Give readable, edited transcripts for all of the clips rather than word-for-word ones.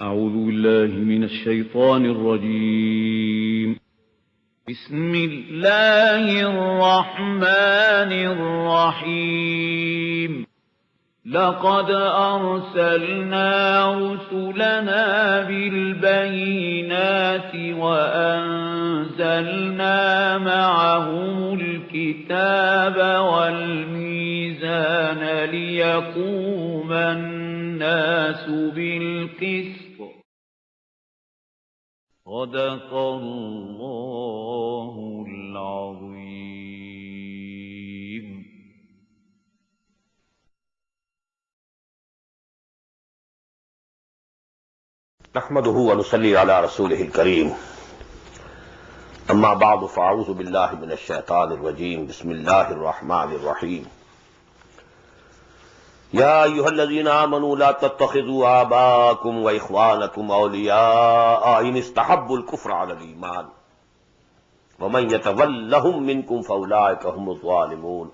أعوذ بالله من الشيطان الرجيم. بسم الله الرحمن الرحيم. لقد أرسلنا رسلنا بالبينات وأنزلنا معهم الكتاب والميزان ليقوم الناس بالقسط. صدق الله العظيم. نحمده ونصلي على رسوله الكريم. اما بعد فاعوذ بالله من الشيطان الرجيم. بسم الله الرحمن الرحيم. يا ايها الذين امنوا لا تتخذوا آباءكم واخوانكم اولياء ان استحبوا الكفر على الايمان ومن يتولهم منكم فاولئك هم الظالمون.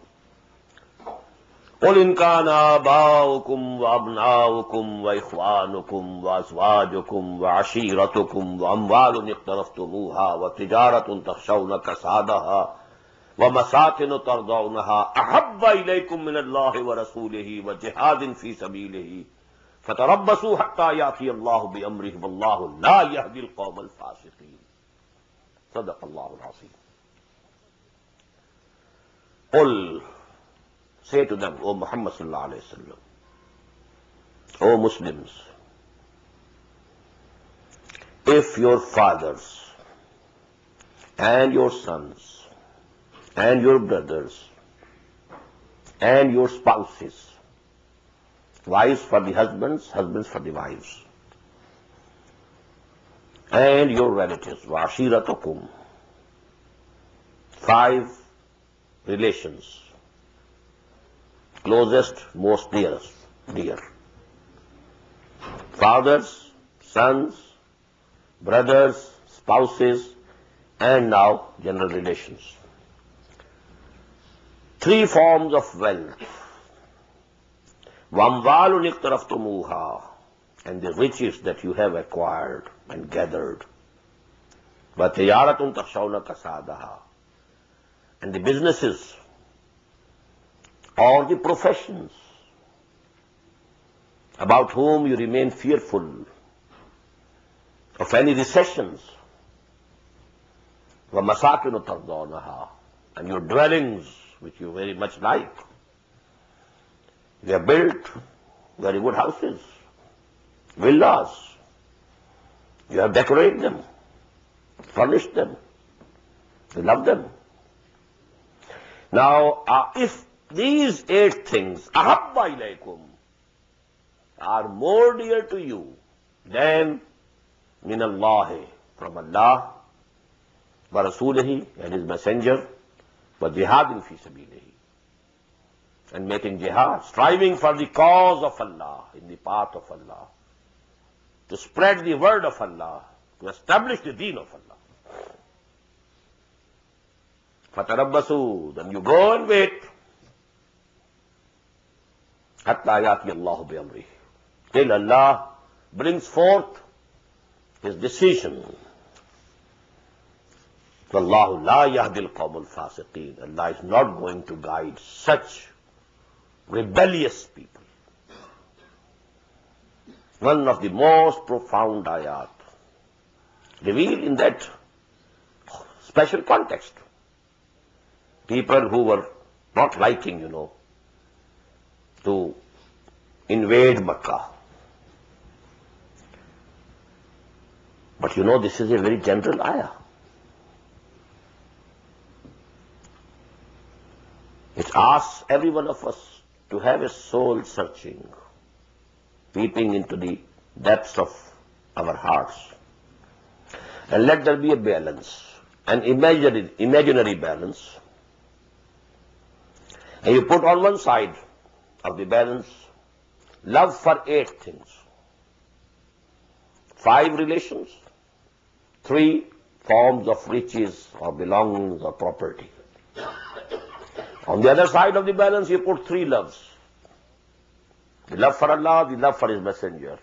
قل إن كان آباؤكم وأبناؤكم وإخوانكم وأزواجكم وعشيرتكم وأموال اقترفتموها وتجارة تخشون كسادها ومساكن ترضونها أحب إليكم من الله ورسوله وجهاد في سبيله فتربصوا حتى يأتي الله بأمره والله لا يهدي القوم الفاسقين. صدق الله العظيم. قل, say to them, O Muhammad sallallahu alayhi wa sallam, O Muslims, if your fathers and your sons and your brothers and your spouses, wives for the husbands, husbands for the wives, and your relatives, وَعَشِيرَتُكُمْ, 5 relations, closest, most dearest, dear. Fathers, sons, brothers, spouses, and now general relations. 3 forms of wealth. وَأَمْوَالٌ اقْتَرَفْتُمُوهَا, and the riches that you have acquired and gathered. وَتِجَارَةٌ تَخْشَوْنَ كَسَادَهَا, and the businesses or the professions about whom you remain fearful of any recessions. وَمَسَاكِنُ تَرْضَوْنَهَا, and your dwellings which you very much like. You have built very good houses, villas. You have decorated them, furnished them. You love them. Now, if these 8 things, ahabba ilaykum, are more dear to you than min Allah, from Allah, wa rasulihi, and his messenger, wa jihadin fi sabilihi, and making jihad, striving for the cause of Allah, in the path of Allah, to spread the word of Allah, to establish the deen of Allah. Fatarabbasu, then you go and wait. حَتَّى يَأْتِيَ اللَّهُ بِأَمْرِهِ, till Allah brings forth His decision. وَاللَّهُ لَا يَهْدِي الْقَوْمَ الْفَاسِقِينَ, Allah is not going to guide such rebellious people. One of the most profound ayat revealed in that special context. People who were not liking, to invade Makkah. But this is a very general ayah. It asks every one of us to have a soul searching, peeping into the depths of our hearts. And let there be a balance, an imaginary balance. And you put on one side of the balance love for 8 things, 5 relations, 3 forms of riches or belongings or property. On the other side of the balance you put 3 loves, the love for Allah, the love for His messenger,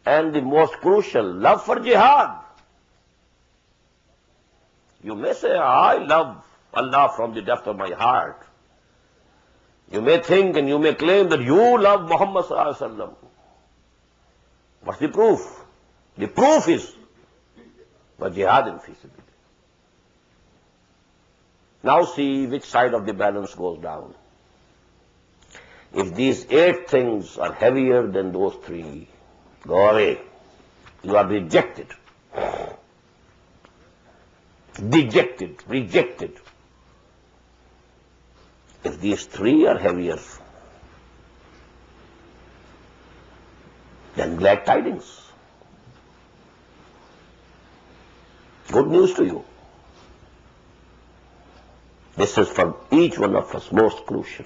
and the most crucial, love for jihad. You may say, I love Allah from the depth of my heart. You may think and you may claim that you love Muhammad sallallahu alaihi wasallam. What's the proof? The proof is jihad in fi sabilillah. Now see which side of the balance goes down. If these 8 things are heavier than those 3, go away. You are rejected. Dejected, rejected. If these 3 are heavier, then glad tidings. Good news to you. This is for each one of us most crucial.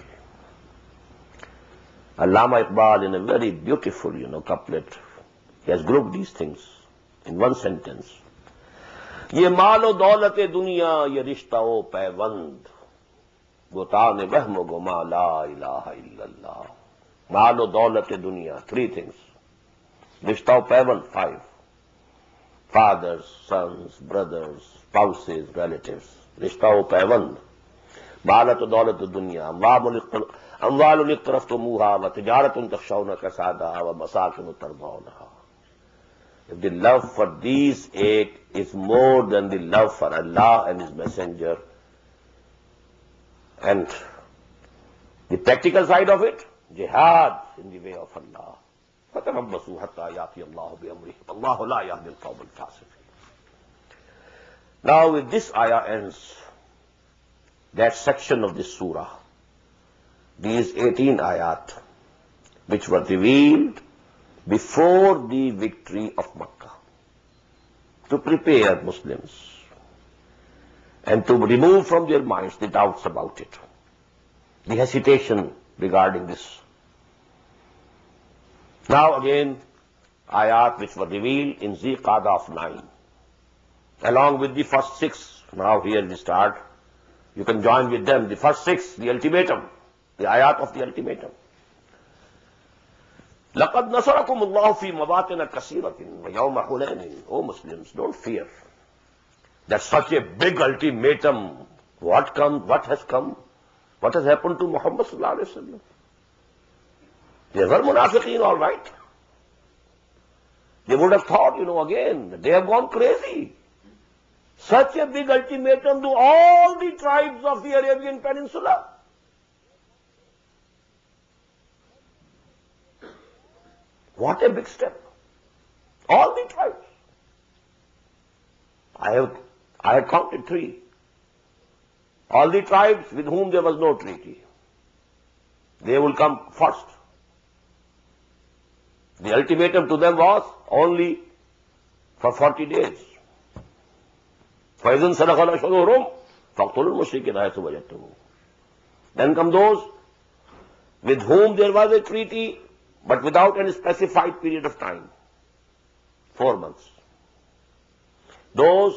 Allama Iqbal, in a very beautiful, couplet, he has grouped these things in one sentence. ये मालो दौलत दुनिया ये रिश्ता ओ पैवंद गुतान वहम गुमा ला इलाहा इल्लल्लाह. मालो दौलत दुनिया, 3 things. रिश्ता ओ पैवंद, 5. Fathers, sons, brothers, spouses, relatives. रिश्ता ओ पैवंद. मालत दौलत दुनिया अमवाल इक़्तरफ़्तुमूहा व तिजारतुन तख़शौना कसादहा व मसाकिन तर्दौनहा. If the love for these 8 is more than the love for Allah and His Messenger, and the practical side of it, jihad in the way of Allah. فَتَرَبَّصُوا حَتَّى يَأْتِيَ اللَّهُ بِأَمْرِهِ وَاللَّهُ لَا يَهْدِي الْقَوْمَ الْفَاسِقِينَ. Now with this ayah ends that section of this surah, these 18 ayat, which were revealed before the victory of Makkah, to prepare Muslims and to remove from their minds the doubts about it, the hesitation regarding this. Now again, ayat which were revealed in Zi-Qada of 9, along with the first 6. Now here we start. You can join with them. The first 6, the ultimatum, the ayat of the ultimatum. لَقَدْ نَصَرَكُمُ اللَّهُ فِي مَوَاطِنَ كَثِيرَةٍ وَيَوْمَ حُنَيْنٍ. O Muslims, don't fear that such a big ultimatum. What has come? What has happened to Muhammad sallallahu alaihi wasallam? They were munafiqeen, all right. They would have thought, again, that they have gone crazy. Such a big ultimatum to all the tribes of the Arabian Peninsula. What a big step. All the tribes. I had counted 3. All the tribes with whom there was no treaty. They will come first. The ultimatum to them was only for 40 days. فَإِذَنْ سَلَخَ الْأَشْهُرُ فَاقْتُلُوا الْمُشْرِكِينَ حَيْثُ وَجَدتُّمُوهُمْ. Then come those with whom there was a treaty, but without any specified period of time. 4 months. Those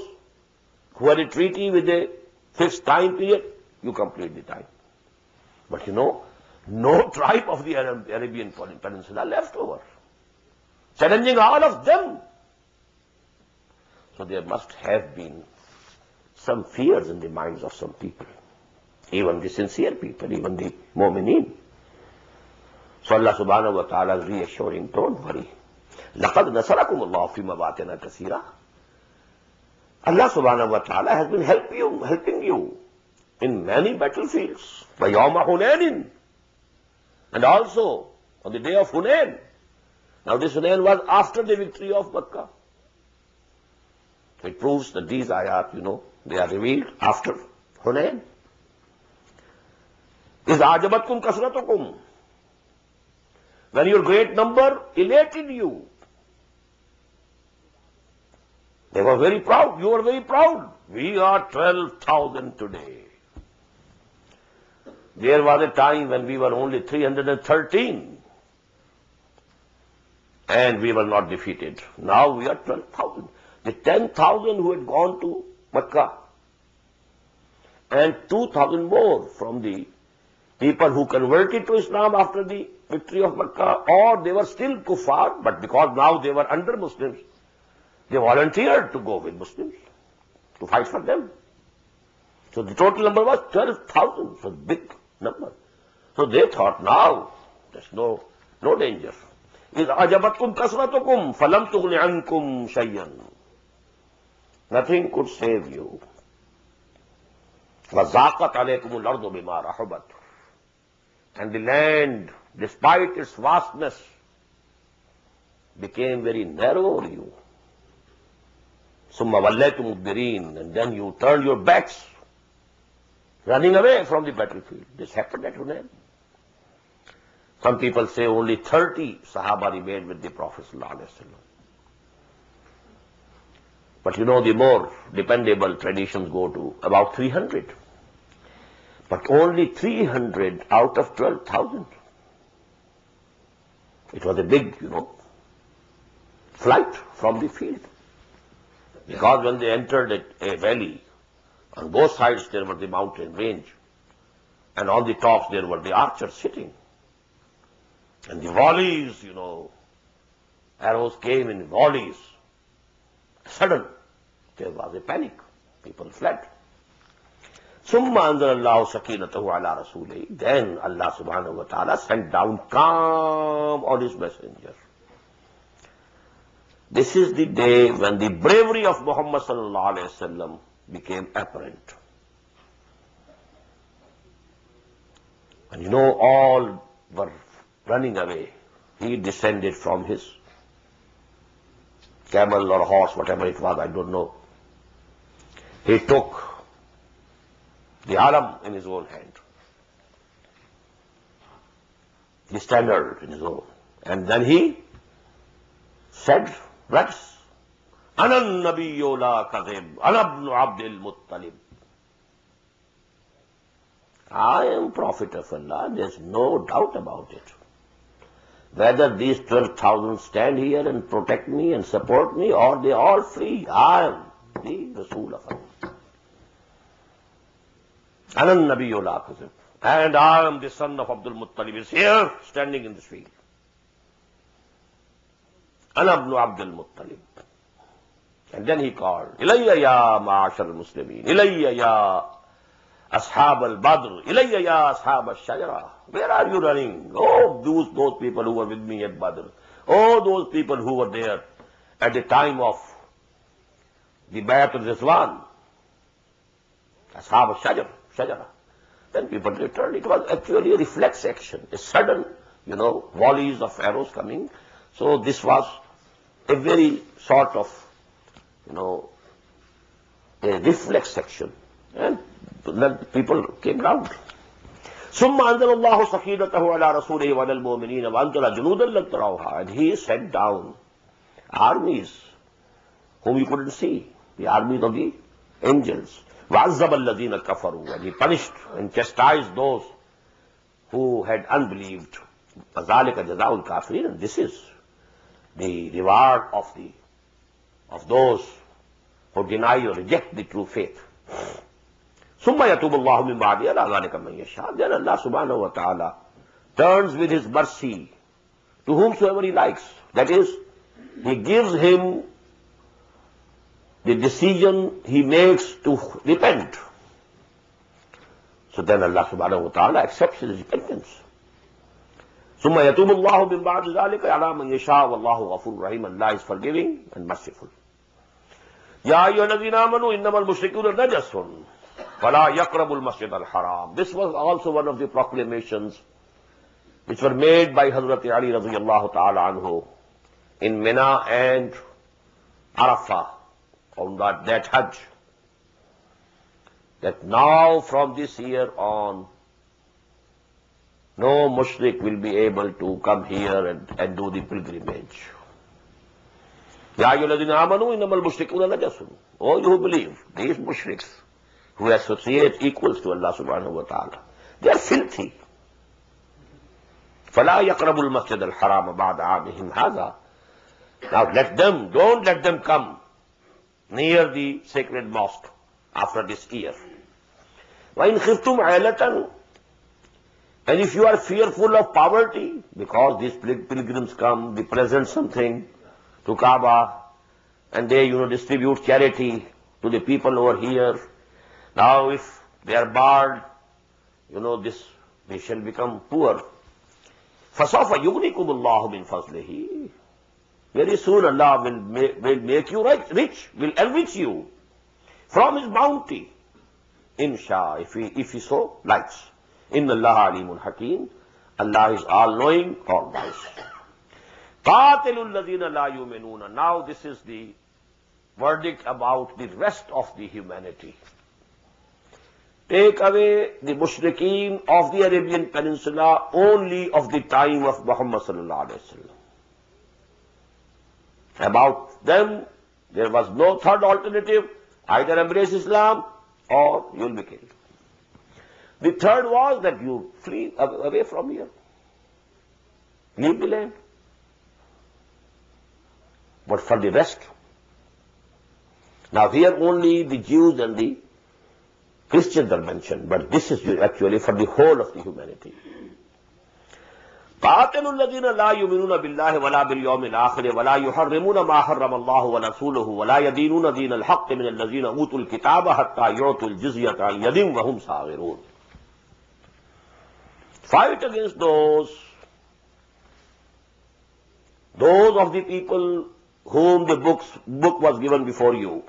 who had a treaty with a fixed time period, you complete the time. But no tribe of the Arabian Peninsula left over, challenging all of them. So there must have been some fears in the minds of some people, even the sincere people, even the mu'mineen. So Allah subhanahu wa ta'ala is reassuring, don't worry. لَقَدْ نَصَرَكُمُ اللَّهُ فِي مَوَاطِنَ كَثِيرَةٍ. Allah subhanahu wa ta'ala has been helping you in many battlefields. وَيَوْمَ حُنَيْنٍ. And also on the day of Hunayn. Now this Hunayn was after the victory of Makkah. It proves that these ayat, they are revealed after Hunayn. إِذْ أَعْجَبَتْكُمْ كَثْرَتُكُمْ. When your great number elated you. They were very proud. You were very proud. We are 12,000 today. There was a time when we were only 313. And we were not defeated. Now we are 12,000. The 10,000 who had gone to Makkah, and 2,000 more from the people who converted to Islam after the victory of Makkah, or they were still kuffar, but because now they were under Muslims, they volunteered to go with Muslims, to fight for them. So the total number was 12,000, so big number. So they thought, now there's no danger. إِذْ أَعْجَبَتْكُمْ كَثْرَتُكُمْ فَلَمْ تُغْنِ عَنْكُمْ شَيْئًا. Nothing could save you. وَزَاقَتْ عَلَيْكُمُ الْأَرْضُ بِمَا رَحُبَتْ. And the land, despite its vastness, became very narrow to you. ثُمَّ وَلَّيْتُمْ مُدْبِرِينَ. And then you turned your backs, running away from the battlefield. This happened at Hunayn. Some people say only 30 Sahaba remained with the Prophet ﷺ. But you know, the more dependable traditions go to about 300. But only 300 out of 12,000. It was a big, flight from the field. Because when they entered a valley, on both sides there were the mountain range, and on the tops there were the archers sitting. And the volleys, arrows came in volleys. Sudden, there was a panic. People fled. ثُمَّ أَنزَلَ اللَّهُ سَكِينَتَهُ عَلَى رَسُولِهِ. Then Allah subhanahu wa ta'ala sent down calm on his messenger. This is the day when the bravery of Muhammad sallallahu alayhi wa sallam became apparent. And all were running away. He descended from his camel or horse, whatever it was, I don't know. He took the alam in his own hand, the standard in his own, and then he said, "That's Ana nabiyyu la kadhib, Ana ibn Abdul Muttalib." I am Prophet of Allah, there's no doubt about it. Whether these 12,000 stand here and protect me and support me, or they all flee, I am the Rasool of Allah. Ana nabiyyu la kadhib. And I am the son of Abdul Muttalib, is here, standing in this field. Ana ibn Abdul Muttalib. And then he called, "Ilayya ya ma'ashar al-Muslimin, Ilayya ya ashab al-Badr, Ilayya ya ashab al-Shajara." Where are you running? Oh, those people who were with me at Badr. Oh, those people who were there at the time of the Bayat al-Rizwan. Ashab al-Shajara. Then people returned. It was actually a reflex action, a sudden, volleys of arrows coming. So this was a very sort of, a reflex action. And then people came round. ثُمَّ أَنزَلَ اللَّهُ سَكِينَتَهُ عَلَى رَسُولِهِ وَعَلَى الْمُؤْمِنِينَ وَأَنزَلَ جُنُودًا لَمْ تَرَوْهَا. And he sent down armies whom you couldn't see, the armies of the angels. وَعَذَّبَ الَّذِينَ كَفَرُوا. And he punished and chastised those who had unbelieved. وَذَلِكَ جَزَاءُ الْكَافِرِينَ. And this is the reward of those who deny or reject the true faith. ثُمَّ يَتُوبُ اللَّهُ مِنْ بَعْدِ عَلَىٰ ذَلِكَ مَنْ يَشَاءُ. Then Allah subhanahu wa ta'ala turns with his mercy to whomsoever he likes. That is, he gives him the decision he makes to repent. So then Allah subhanahu wa ta'ala accepts his repentance. ثُمَّ يَتُوبُ اللَّهُ مِنْ بَعْدِ ذَلِكَ عَلَىٰ مَنْ يَشَاءُ وَاللَّهُ غَفُورٌ رَحِيمٌ. Allah is forgiving and merciful. يَا أَيُّهَا الَّذِينَ آمَنُوا إِنَّمَا الْمُشْرِكُونَ نَجَسٌ فَلَا يَقْرَبُوا الْمَسْجِدَ الْحَرَامَ. This was also one of the proclamations which were made by Hazrat Ali radiyallahu ta'ala anhu in Mina and Arafah on that Hajj, that now from this year on, no mushrik will be able to come here and do the pilgrimage. Ya ayyuhalladhina amanu innamal mushrikuna najasun. Oh, you who believe, these mushriks who associate equals to Allah subhanahu wa ta'ala, they are filthy. فَلَا يَقْرَبُوا الْمَسْجِدَ الْحَرَامَ بَعْدَ عَامِهِمْ هَذَا. Now don't let them come near the sacred mosque after this year. وَإِنْ خِفْتُمْ عَيْلَةً. And if you are fearful of poverty, because these pilgrims come, they present something to Kaaba, and they, distribute charity to the people over here. Now if they are barred, they shall become poor. فَسَوْفَ يُغْنِكُمُ اللَّهُ مِنْ فَضْلِهِ. Very soon Allah will make you rich, will enrich you from His bounty. Insha, if He so likes. Inna Allah alimun hakim. Allah is all-knowing, all-wise. قَاتِلُوا الَّذِينَ لَا يُؤْمِنُونَ. Now this is the verdict about the rest of the humanity. Take away the mushrikeen of the Arabian Peninsula only of the time of Muhammad sallallahu alaihi wasallam. About them, there was no third alternative. Either embrace Islam or you will be killed. The third was that you flee away from here. Leave the land. But for the rest, now here only the Jews and the Christians are mentioned, but this is actually for the whole of the humanity. قاتلوا الذين لا يؤمنون بالله ولا باليوم الآخر ولا يحرمون ما حرم الله ورسوله ولا يدينون دين الحق من الذين أوتوا الكتاب حتى يعطوا الجزية عن يد وهم صاغرون. Fight against those of the people whom the book was given before you,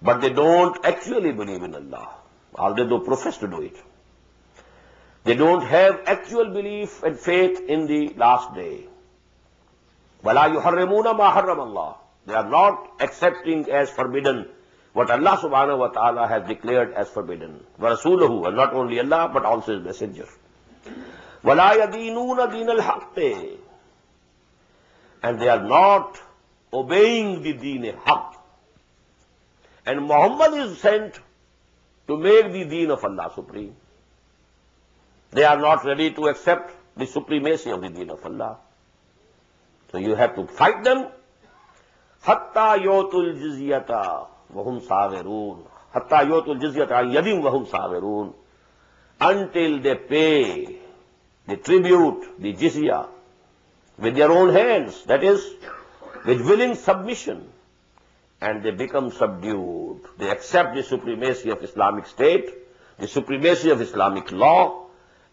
but they don't actually believe in Allah, although they profess to do it. They don't have actual belief and faith in the last day. وَلَا يُحَرِّمُونَ مَا حَرَّمَ اللَّهُ. They are not accepting as forbidden what Allah subhanahu wa ta'ala has declared as forbidden. وَرَسُولُهُ, and not only Allah, but also His messenger. وَلَا يَدِينُونَ دِينَ الْحَقِّ. And they are not obeying the deen haqq. And Muhammad is sent to make the deen of Allah supreme. They are not ready to accept the supremacy of the deen of Allah. So you have to fight them. حَتَّى يُؤْتُوا الْجِزْيَةَ وَهُمْ صَاغِرُونَ. حَتَّى يُؤْتُوا الْجِزْيَةَ عَنْ يَدٍ وَهُمْ صَاغِرُونَ. Until they pay the tribute, the jizya, with their own hands, that is, with willing submission, and they become subdued. They accept the supremacy of Islamic State, the supremacy of Islamic law,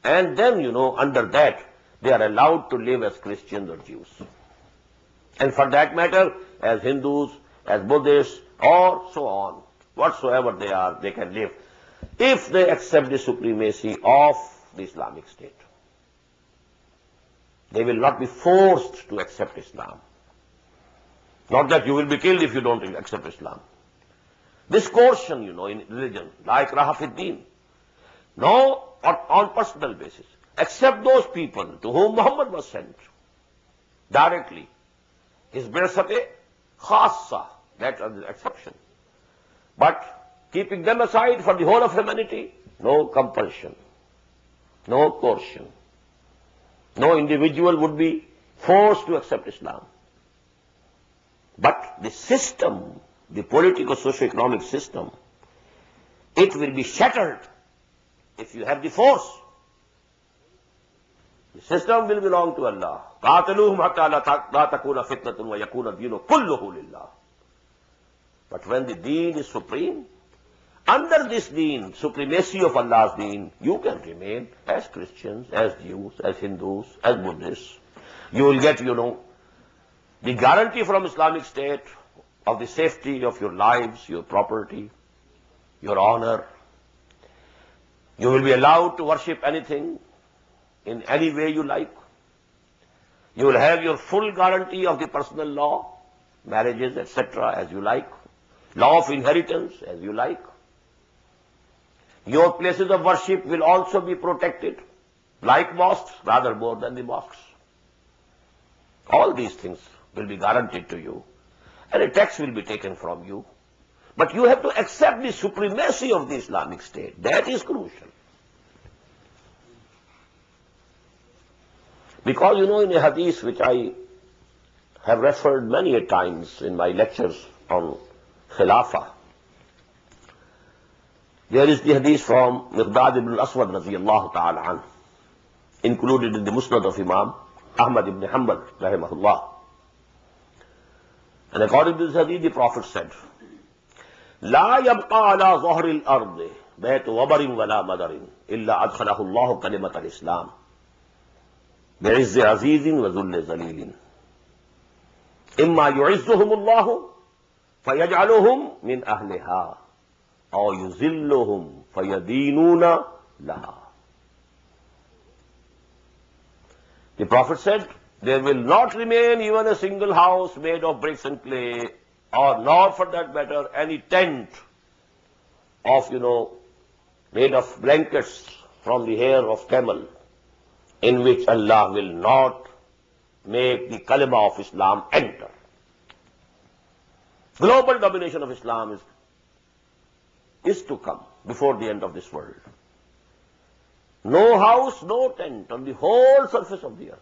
and then, under that, they are allowed to live as Christians or Jews. And for that matter, as Hindus, as Buddhists, or so on, whatsoever they are, they can live, if they accept the supremacy of the Islamic State. They will not be forced to accept Islam. Not that you will be killed if you don't accept Islam. This caution, in religion, like Rahafiddin, no, on personal basis, except those people to whom Muhammad was sent directly. His birsat-e khassa, that is the exception. But keeping them aside for the whole of humanity, no compulsion, no coercion. No individual would be forced to accept Islam. But the system, the political socio-economic system, it will be shattered if you have the force. The system will belong to Allah. قَاتَلُوهُمْ حَتَّى لَا تَكُونَ فِتْنَةٌ وَيَكُونَ الدِّينُ كُلُّهُ لِلَّهِ. But when the deen is supreme, under this deen, supremacy of Allah's deen, you can remain as Christians, as Jews, as Hindus, as Buddhists. You will get, the guarantee from Islamic State of the safety of your lives, your property, your honor. You will be allowed to worship anything in any way you like. You will have your full guarantee of the personal law, marriages, etc., as you like. Law of inheritance, as you like. Your places of worship will also be protected, like mosques, rather more than the mosques. All these things will be guaranteed to you, and a tax will be taken from you. But you have to accept the supremacy of the Islamic State. That is crucial. Because, in a hadith which I have referred many a times in my lectures on Khilafah, There is the hadith from Miqdad ibn al-Aswad radiyallahu ta'ala anhu, included in the Musnad of Imam Ahmad ibn Hanbal rahimahullah. And according to this hadith, the Prophet said, لا يبقى على ظهر الأرض بيت وبر ولا مدر إلا أدخله الله كلمة الإسلام بعز عزيز وذل ذليل إما يعزهم الله فيجعلهم من أهلها أو يذلهم فيدينون لها. The Prophet said, there will not remain even a single house made of bricks and clay, or nor for that matter any tent of, made of blankets from the hair of camel, in which Allah will not make the kalima of Islam enter. Global domination of Islam is to come before the end of this world. No house, no tent on the whole surface of the earth.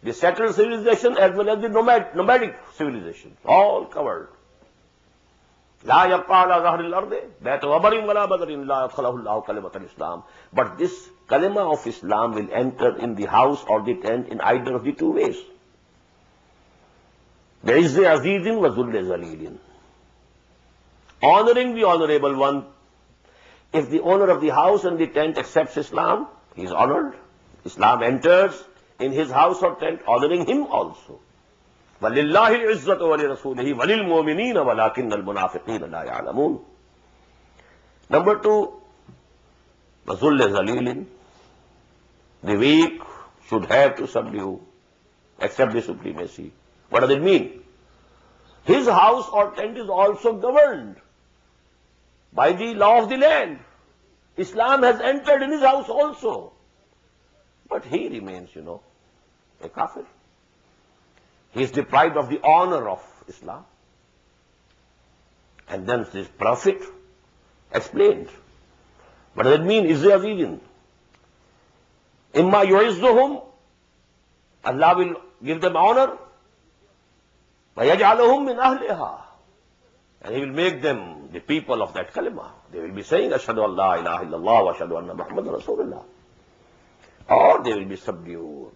The settled civilization as well as the nomadic civilization, all covered. لا يبقى على ظهر الأرض بيت وبر ولا بدر إلا أدخله الله كلمة الإسلام. But this kalima of Islam will enter in the house or the tent in either of the two ways. بعز عزيز وذل ذليل. Honoring the honorable one. If the owner of the house and the tent accepts Islam, he is honored. Islam enters in his house or tent, honoring him also. وَلِلَّهِ الْعِزَّةُ وَلِرَسُولِهِ وَلِلْمُؤْمِنِينَ وَلَكِنَّ الْمُنَافِقِينَ لَا يَعْلَمُونَ. Number 2, وَذُلِّ ذَلِيلٍ. The weak should have to subdue, accept the supremacy. What does it mean? His house or tent is also governed by the law of the land. Islam has entered in his house also. But he remains, a kafir. He is deprived of the honor of Islam. And then this Prophet explained. What does it mean? Izza azizin. Imma yu'izzuhum. Allah will give them honor. Wa yaj'aluhum min ahliha. And he will make them the people of that kalima. They will be saying, Ashhadu an la ilaha illallah wa ashhadu anna Muhammadan Rasulullah. Or they will be subdued.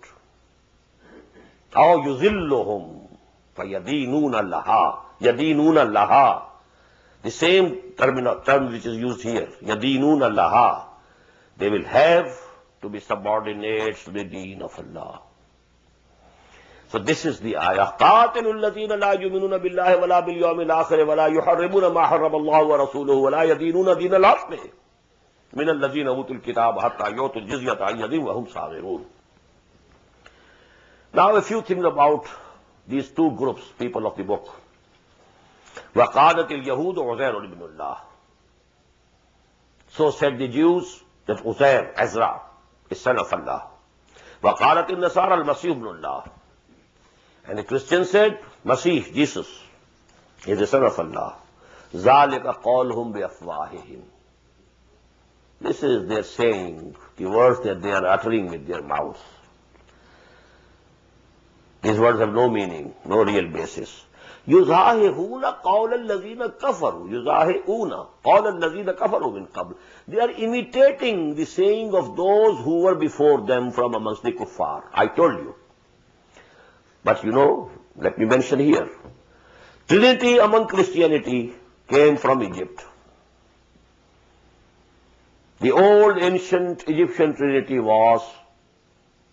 Or yuzilluhum fayadinuna laha. Yadinuna laha. The same term which is used here. Yadinuna laha. They will have to be subordinate to the deen of Allah. So this is the ayah. قَاتِلُوا الَّذِينَ لَا يُؤْمِنُونَ بِاللَّهِ وَلَا بِالْيَوْمِ الْآخِرِ وَلَا يُحَرِّمُونَ مَا حَرَّمَ اللَّهُ وَرَسُولُهُ وَلَا يَدِينُونَ دِينَ الْحَقِّ مِنَ الَّذِينَ أُوتُوا الْكِتَابَ حَتَّى يُؤْتُوا الْجِزْيَةَ عَنْ يَدٍ وَهُمْ صَاغِرُونَ. Now a few things about these two groups, people of the book. وَقَالَتِ الْيَهُودُ عُزَيْرٌ ابْنُ اللَّهِ. So said the Jews that Uzair, Ezra, is son of Allah. وَقَالَتِ النَّصَارَى الْمَسِيحُ ابْنُ اللَّهِ. And the Christian said, Masih, Jesus, is the son of Allah. ذَلِكَ قَوْلُهُمْ بِأَفْوَاهِهِمْ. This is their saying, the words that they are uttering with their mouths. These words have no meaning, no real basis. يُزَاهِئُونَ قَوْلَ الَّذِينَ كَفَرُوا. يُزَاهِئُونَ قَوْلَ الَّذِينَ كَفَرُوا مِنْ قَبْلِ. They are imitating the saying of those who were before them from amongst the kuffar. I told you. But let me mention here. Trinity among Christianity came from Egypt. The old ancient Egyptian Trinity was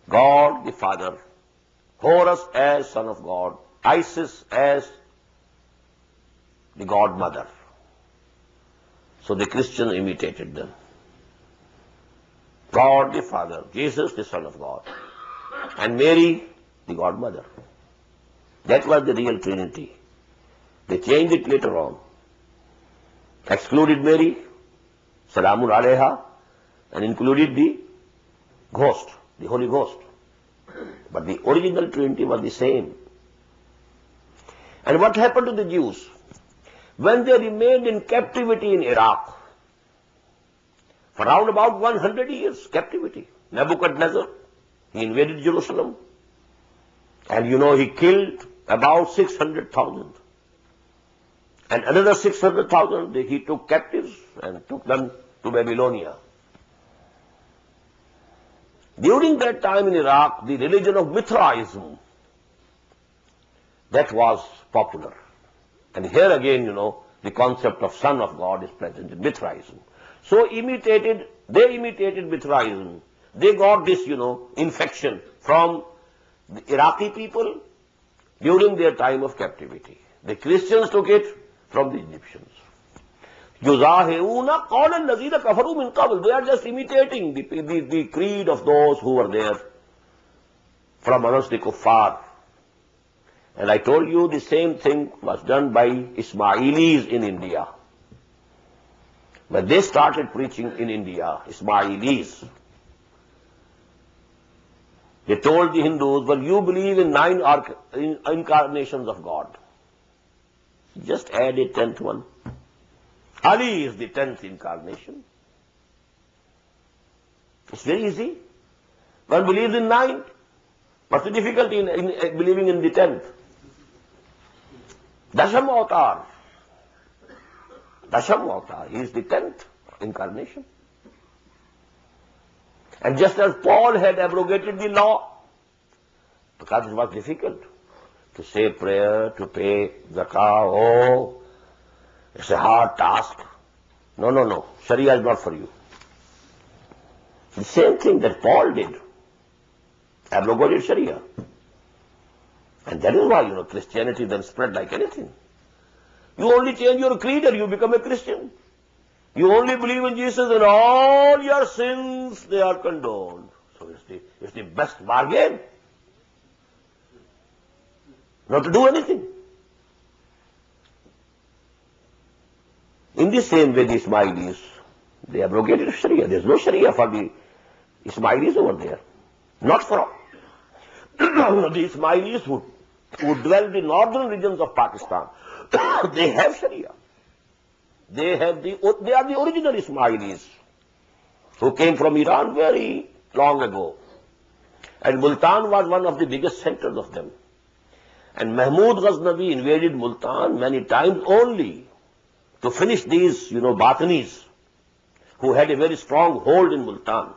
God the Father, Horus as Son of God, Isis as the God Mother. So the Christians imitated them. God the Father, Jesus the Son of God, and Mary the God Mother. That was the real Trinity. They changed it later on. Excluded Mary, Salamun Alayha, and included the Ghost, the Holy Ghost. But the original Trinity was the same. And what happened to the Jews? When they remained in captivity in Iraq, for around about 100 years, captivity. Nebuchadnezzar, he invaded Jerusalem. And he killed about 600,000. And another 600,000 he took captives and took them to Babylonia. During that time in Iraq, the religion of Mithraism, that was popular. And here again, the concept of Son of God is present in Mithraism. So they imitated Mithraism. They got this, infection from the Iraqi people during their time of captivity. The Christians took it from the Egyptians. يُظَاهِرُونَ قَوْلَ الَّذِينَ كَفَرُوا مِنْ قَبْلِ. They are just imitating the creed of those who were there from amongst the kuffar. And I told you the same thing was done by Ismailis in India. When they started preaching in India, Ismailis, they told the Hindus, well, you believe in 9 incarnations of God. Just add a 10th one. Ali is the 10th incarnation. It's very easy. One believes in 9. What's the difficulty in believing in the 10th? Dasham Avatar. Dasham Avatar. He is the 10th incarnation. And just as Paul had abrogated the law, because it was difficult to say prayer, to pay zakah, it's a hard task. No. Sharia is not for you. The same thing that Paul did. Abrogated Sharia. And that is why, Christianity then spread like anything. You only change your creed and you become a Christian. You only believe in Jesus and all your sins, they are condoned. So it's the best bargain. Not to do anything. In the same way, the Ismailis, they abrogated Sharia. There's no Sharia for the Ismailis over there. Not for all. The Ismailis who dwell in the northern regions of Pakistan, they have Sharia. They are the original Ismailis who came from Iran very long ago. And Multan was one of the biggest centers of them. And Mahmud Ghaznavi invaded Multan many times only to finish these, Batanis who had a very strong hold in Multan.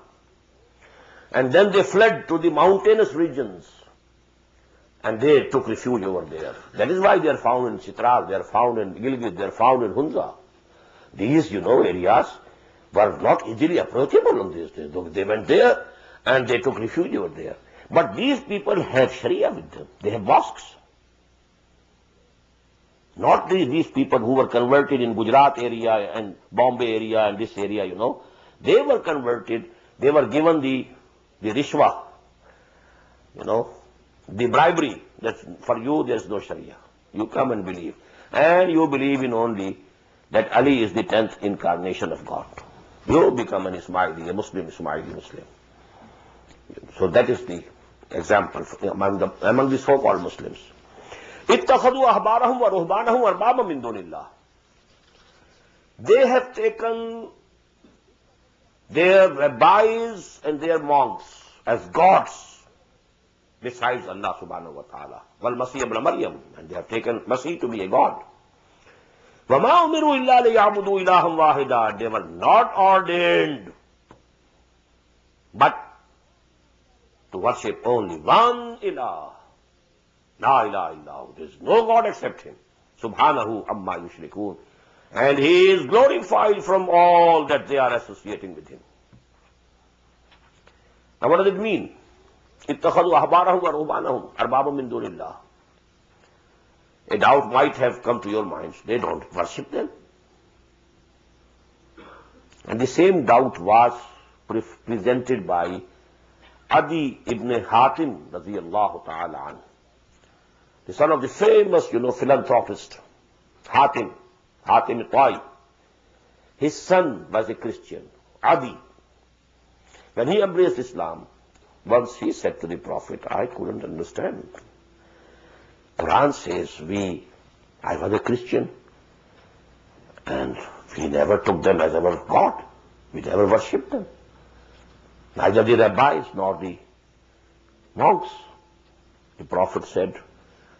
And then they fled to the mountainous regions and they took refuge over there. That is why they are found in Chitral, they are found in Gilgit, they are found in Hunza. These, areas were not easily approachable on these days. They went there and they took refuge over there. But these people have Sharia with them. They have mosques. Not these people who were converted in Gujarat area and Bombay area and this area, They were converted, they were given the rishwa, the bribery. That for you there is no Sharia. You come and believe. And you believe in only that Ali is the 10th incarnation of God. You become an Ismaili, a Muslim, Ismaili Muslim. So that is the example among the so-called Muslims. اتخذوا أحبارهم ورهبانهم أربابا من دون الله. They have taken their rabbis and their monks as gods besides Allah subhanahu wa ta'ala. وَالْمَسِيحَ ابْنَ مَرْيَمَ, and they have taken Masih to be a god. وَمَا أُمِرُوا إِلَّا لِيَعْبُدُوا إِلَٰهًا وَاحِدًا. They were not ordained but to worship only one ilah. La ilaha illahu. There is no God except Him. Subhanahu amma yushrikun. And He is glorified from all that they are associating with Him. Now what does it mean? اتخذوا أحبارهم ورهبانهم أربابا من دون الله. A doubt might have come to your minds. They don't worship them. And the same doubt was presented by Adi ibn Hatim radiyallahu ta'ala anhu, the son of the famous, philanthropist, Hatim Ta'i. His son was a Christian, Adi. When he embraced Islam, once he said to the Prophet, I couldn't understand. Quran says, I was a Christian, and we never took them as our God. We never worshipped them. Neither the rabbis nor the monks. The Prophet said,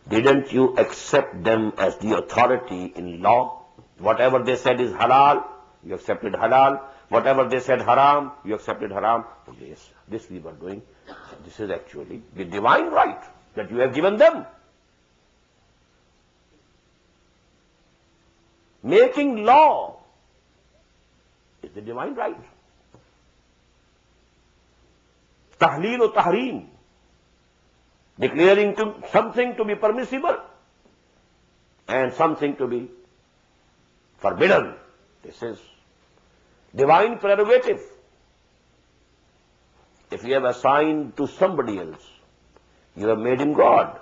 Didn't you accept them as the authority in law? Whatever they said is halal, you accepted halal. Whatever they said haram, you accepted haram. Oh, yes, this we were doing. This is actually the divine right that you have given them. Making law is the divine right. Tahleel or tahreem, declaring something to be permissible and something to be forbidden. This is divine prerogative. If you have assigned to somebody else, you have made him God.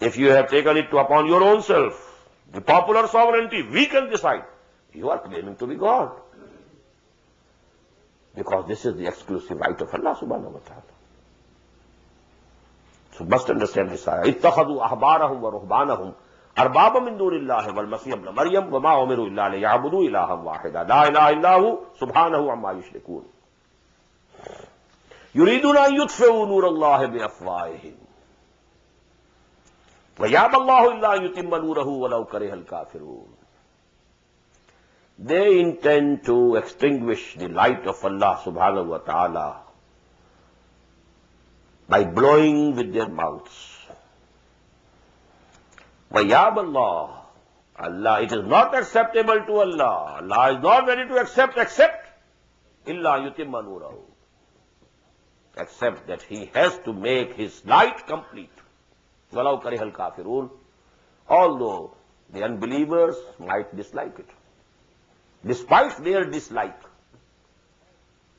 If you have taken it upon your own self, the popular sovereignty, we can decide, you are claiming to be God. Because this is the exclusive right of Allah subhanahu wa ta'ala. So must understand this ayah. اتَّخَذُوا أَحْبَارَهُمْ وَرُهْبَانَهُمْ أَرْبَابًا مِّن دُونِ اللَّهِ وَالْمَسِيحَ ابْنَ مَرْيَمَ وَمَا أُمِرُوا إِلَّا لِيَعْبُدُوا إِلَٰهًا وَاحِدًا لَا إِلَٰهَ إِلَّا هُوَ سُبْحَانَهُ عَمَّا يُشْرِكُونَ يُرِيدُونَ أَن يُطْفِئُوا نُورَ اللَّهِ بِأَفْوَاهِهِمْ وَيَأْبَى اللَّهُ إِلَّا أَن يُتِمَّ نُورَهُ وَلَوْ كَرِهَ الْكَافِرُونَ. They intend to extinguish the light of Allah subhanahu wa ta'ala by blowing with their mouths. وَيَأْبَى اللَّهُ, Allah, it is not acceptable to Allah. Allah is not ready to accept except إِلَّا يُتِمَّ نُورَهُ, except that He has to make His light complete. وَلَوْ كَرِهَ الْكَافِرُونَ, although the unbelievers might dislike it. Despite their dislike,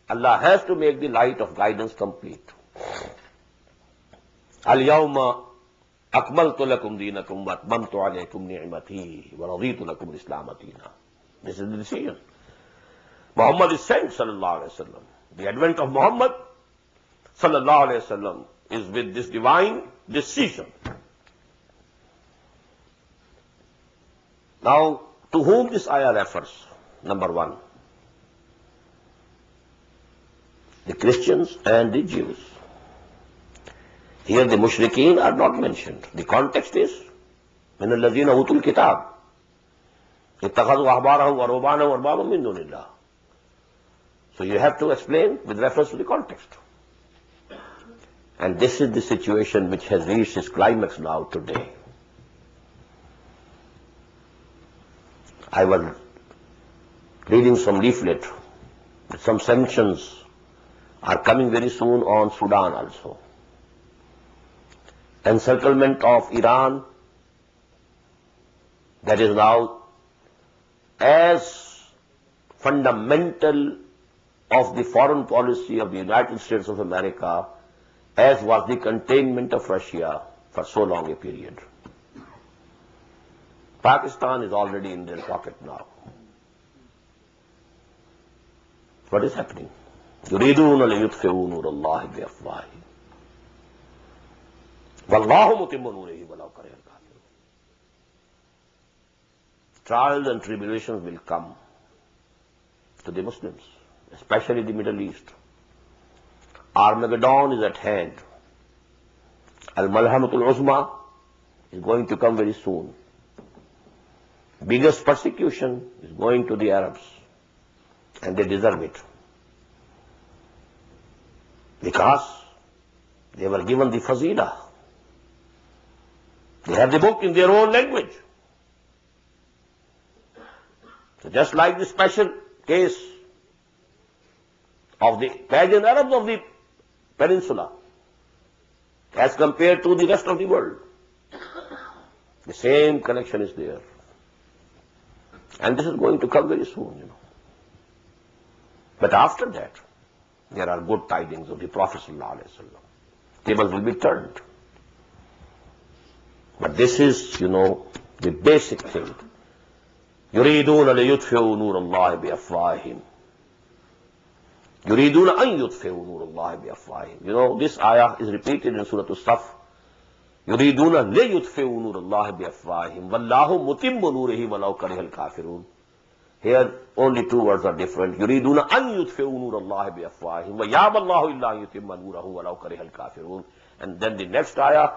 Allah has to make the light of guidance complete. الْيَوْمَ أَكْمَلْتُ لَكُمْ دِينَكُمْ وَأَتْمَمْتُ عَلَيْكُمْ نِعْمَتِي وَرَضِيتُ لَكُمْ الْإِسْلَامَ دِينًا. This is the decision. Muhammad is sent, sallallahu alayhi wa sallam. The advent of Muhammad, sallallahu alayhi wa sallam, is with this divine decision. Now, to whom this ayah refers? Number one, the Christians and the Jews. Here the mushrikeen are not mentioned. The context is, مِنَ الَّذِينَ أُوتُوا الْكِتَابِ اتَّخَذُوا أَحْبَارَهُمْ وَرُهْبَانَهُمْ أَرْبَابًا مِّن دُونِ اللَّهِ. So you have to explain with reference to the context. And this is the situation which has reached its climax now today. I was reading some leaflet that some sanctions are coming very soon on Sudan also. Encirclement of Iran, that is now as fundamental of the foreign policy of the United States of America as was the containment of Russia for so long a period. Pakistan is already in their pocket now. What is happening? يُرِيدُونَ لِيُطْفِئُوا نُورَ اللَّهِ بِأَفْوَاهِهِمْ وَاللَّهُ مُتِمُّ نُورِهِ وَلَوْ كَرِهَ الْكَافِرُونَ. Trials and tribulations will come to the Muslims, especially the Middle East. Armageddon is at hand. Al-Malhamatul Uzma is going to come very soon. Biggest persecution is going to the Arabs, and they deserve it. Because they were given the fazila. They have the book in their own language. So just like the special case of the pagan Arabs of the peninsula as compared to the rest of the world, the same connection is there. And this is going to come very soon, But after that, there are good tidings of the Prophet ﷺ. Tables will be turned. But this is, the basic thing. يُرِيدُونَ لِيُطْفِئُوا نُورَ اللَّهِ بِأَفْوَاهِهِمْ يُرِيدُونَ أَن يُطْفِئُوا نُورَ اللَّهِ بِأَفْوَاهِهِمْ. This ayah is repeated in Surah As-Saf. يُرِيدُونَ لِيُطْفِئُوا نُورَ اللَّهِ بِأَفْوَاهِهِمْ وَاللَّهُ مُتِمُّ نُورِهِ وَلَوْ كَرِهَ الْكَافِرُونَ. Here only two words are different. يُرِيدُونَ أَن يُطْفِئُوا نُورَ اللَّهِ بِأَفْوَاهِهِمْ وَيَأْبَى اللَّهُ إِلَّا أَن يُتِمَّ نُورَهُ وَلَوْ كَرِهَ الْكَافِرُونَ. And then the next ayah,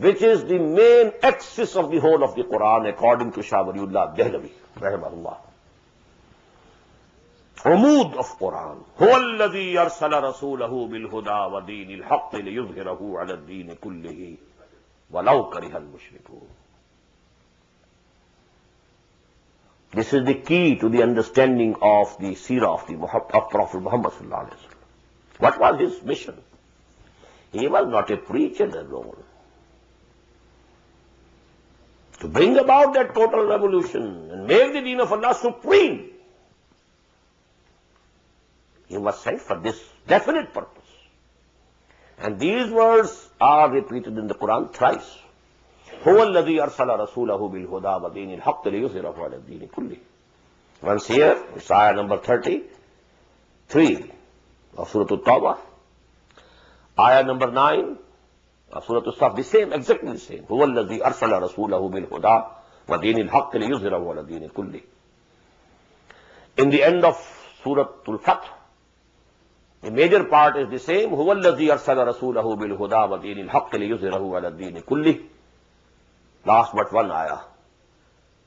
which is the main axis of the whole of the Quran according to Shah Waliullah Dehlavi, rahimahullah. Umud of Quran. هو الذي أرسل رسوله بالهدى ودين الحق ليظهره على الدين كله ولو كره المشركون. This is the key to the understanding of the seerah of Prophet Muhammad sallallahu alaihi wasallam. What was his mission? He was not a preacher alone. To bring about that total revolution and make the deen of Allah supreme, he was sent for this definite purpose. And these words are repeated in the Quran thrice. هو الذي أرسل رسوله بالهدى ودين الحق ليظهره على الدين كله. Once here, it's ayah number 33 of Surah At-Tawbah. Ayah number 9 of Surah As-Saf, the same, exactly the same. هو الذي أرسل رسوله بالهدى ودين الحق ليظهره على الدين كله. In the end of Surah Al-Fath, the major part is the same. هو الذي أرسل رسوله بالهدى ودين الحق ليظهره على الدين كله. Last but one ayah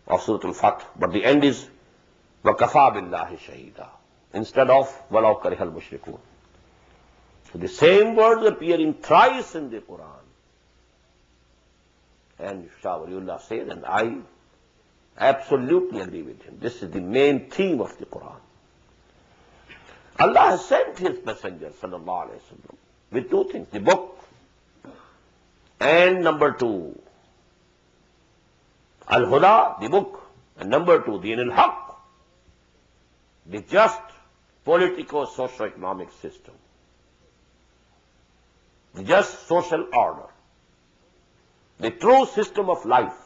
of Surah Al-Fath, but the end is وَكَفَى بِاللَّهِ شَهِيدًا instead of وَلَوْ كَرِهَ الْمُشْرِكُونَ. So the same words appear in thrice in the Quran. And Shah Waliullah says, and I absolutely agree with him, this is the main theme of the Quran. Allah has sent his messenger sallallahu alaihi wasallam with two things, the book and number 2, Al-Huda, the book, and number 2, Deen al-Haq, the just politico-socio-economic system, the just social order, the true system of life.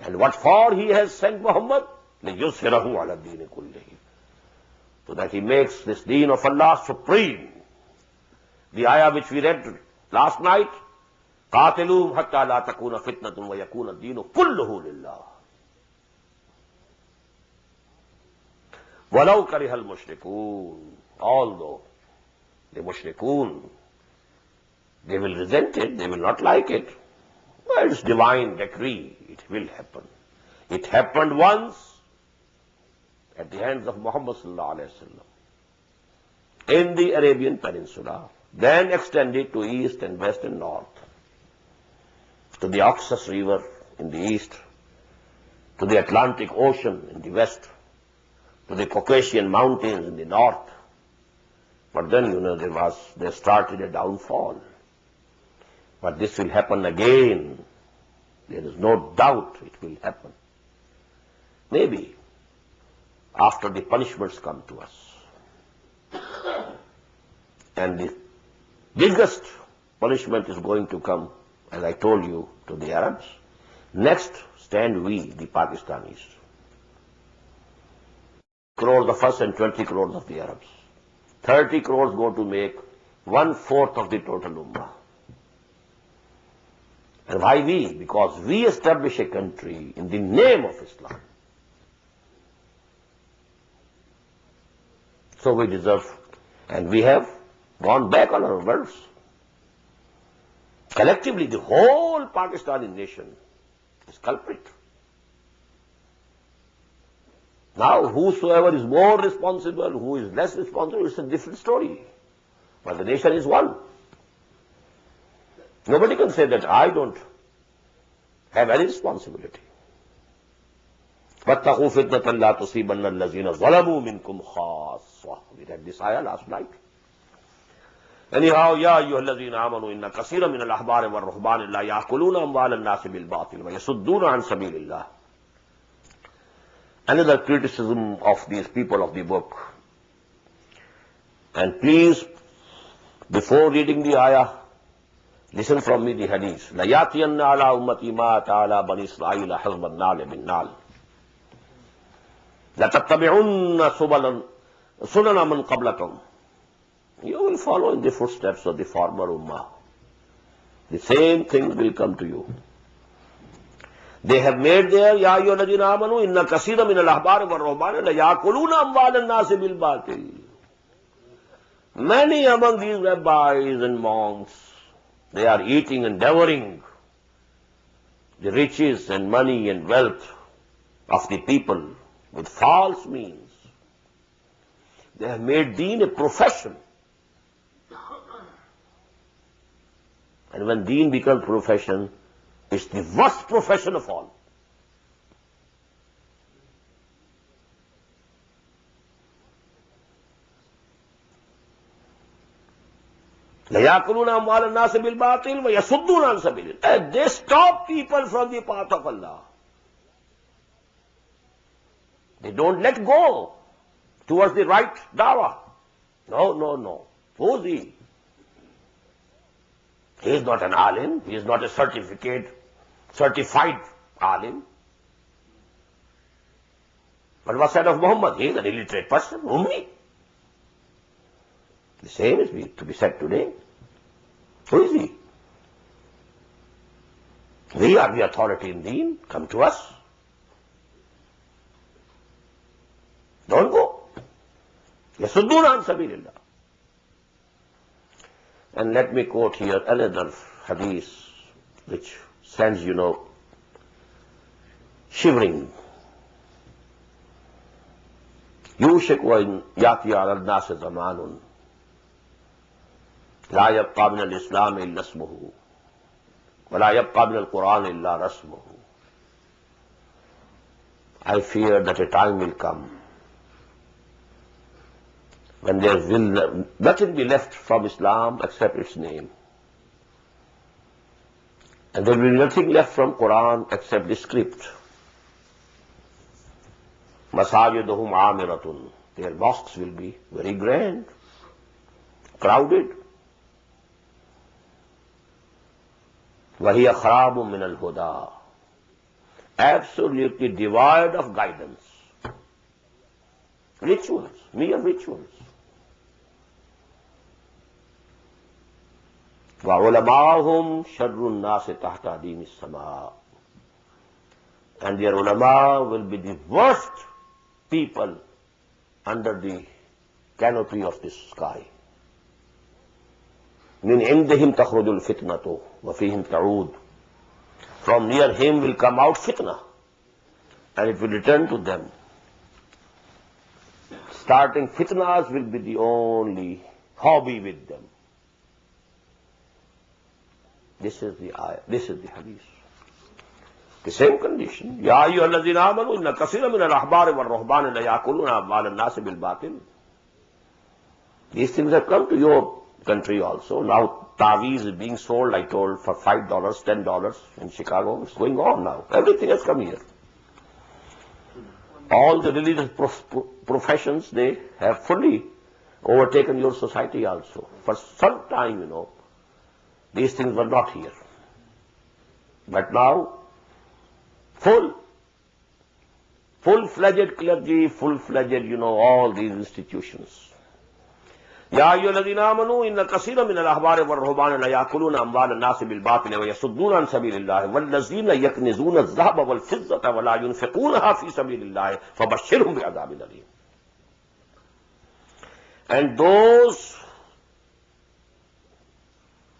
And what for he has sent Muhammad? لِيُظْهِرَهُ عَلَى الدِّينِ كُلِّهِ, so that he makes this deen of Allah supreme. The ayah which we read last night, قاتلوهم حتى لا تكون فتنة ويكون الدين كله لله ولو كره المشركون. Although the mushrikun, they will resent it, they will not like it, but it's divine decree, it will happen. It happened once at the hands of Muhammad sallallahu alaihi wasallam in the Arabian Peninsula, then extended to east and west and north, to the Oxus River in the east, to the Atlantic Ocean in the west, to the Caucasian Mountains in the north. But then, they started a downfall. But this will happen again. There is no doubt it will happen. Maybe after the punishments come to us. And the biggest punishment is going to come, as I told you, to the Arabs. Next stand we, the Pakistanis. Crores of us and 20 crores of the Arabs. 30 crores go to make 1/4 of the total ummah. And why we? Because we establish a country in the name of Islam. So we deserve, and we have gone back on our words. Collectively, the whole Pakistani nation is culprit. Now, whosoever is more responsible, who is less responsible, it's a different story. But the nation is one. Nobody can say that I don't have any responsibility. وَاتَّقُوا فِتْنَةً لَا تُصِيبَنَّ الَّذِينَ ظَلَمُوا مِنْكُمْ خَاصَّةً. We read this ayah last night. Anyhow, يَا أَيُّهَا الَّذِينَ آمَنُوا إِنَّ كَثِيرًا مِنَ الْأَحْبَارِ وَالرُّهْبَانِ لَا يَأْكُلُونَ أَمْوَالَ النَّاسِ بِالْبَاطِلِ وَيَصُدُّونَ عَنْ سَبِيلِ اللَّهِ. Another criticism of these people of the book. And please, before reading the ayah, listen from me the hadith. لَيَأْتِيَنَّ عَلَىٰ أُمَّتِي مَا أَتَىٰ عَلَىٰ بَنِي إِسْرَائِيلَ حَزْبَ النَّالِ بِالنَّالِ لَتَتَّبِعُنَّ سُنَنَ مَنْ قَبْلَكُمْ. You will follow in the footsteps of the former ummah. The same thing will come to you. They have made there, يَا أَيُّهَا الَّذِينَ آمَنُوا إِنَّ كَثِيرًا مِنَ الْأَحْبَارِ وَالرُّهْبَانِ لَيَأْكُلُونَ أَمْوَالَ النَّاسِ بِالْبَاطِلِ. Many among these rabbis and monks They are eating and devouring the riches and money and wealth of the people with false means. They have made deen a profession. And when deen becomes profession, it's the worst profession of all. لَيَأْكُلُونَ أَمْوَالَ النَّاسِ بِالْبَاطِلِ وَيَصُدُّونَ عَنْ سَبِيلِ اللَّهِ. They stop people from the path of Allah. They don't let go towards the right dawah. No. Who is he? He is not an alim. He is not a certified alim. But what said of Muhammad? He is an illiterate person. Ummi. The same is to be said today. Who is he? We are the authority in deen. Come to us. Don't go. Yasudduna an sabilillah. And let me quote here another hadith which sends, shivering. يوشك وإن يأتي على الناس زمان لا يبقى من الإسلام إلا اسمه ولا يبقى من القرآن إلا رسمه. I fear that a time will come when there will nothing be left from Islam except its name, and there will be nothing left from Quran except the script. Masajiduhum amiratun. Their mosques will be very grand, crowded. Wahiya kharabun min al-huda. Absolutely devoid of guidance. Rituals, mere rituals. Wa ulamahum sharrun nasi tahta adimi as-sama. And their ulama will be the worst people under the canopy of the sky. Min indihim takhrujul fitnatu wa fihim ta'ud. From near him will come out fitna, and it will return to them. Starting fitnas will be the only hobby with them. This is the ayah, this is the hadith. The same condition. Ya ayyuhallazina amanu inna kaseeran min al-ahbari wal-ruhbani la ya'kuluna amwal an-nas bil-batil. These things have come to your country also. Now Taweez is being sold, I told, for $5, $10 in Chicago. It's going on now. Everything has come here. All the religious professions, they have fully overtaken your society also. For some time, these things were not here. But now, full-fledged clergy, full-fledged, all these institutions. Ya ayyuhallazina amanu inna kaseeran min al-ahbari wal-ruhbani la ya'kuluna amwal an-nas bil-batili wa yasudduna an sabilillahi wallazina yaknizuna adh-dhahaba wal-fiddata wa la yunfiqunaha fi sabilillahi fabashshirhum bi'adhabin alim. And those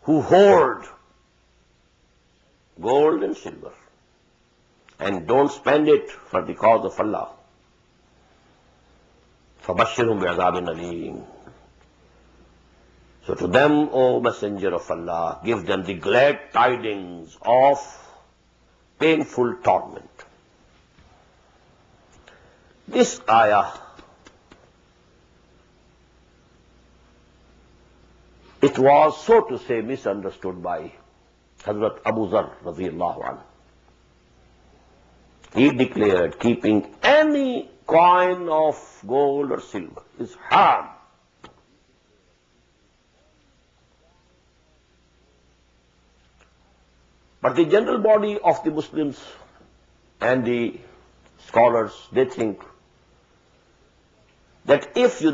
who hoard gold and silver and don't spend it for the cause of Allah, fabashshirhum bi'adhabin alim. So to them, O Messenger of Allah, give them the glad tidings of painful torment. This ayah, it was, so to say, misunderstood by Hazrat Abu Zar radiyallahu anhu. He declared keeping any coin of gold or silver is haram. But the general body of the Muslims and the scholars, they think that if you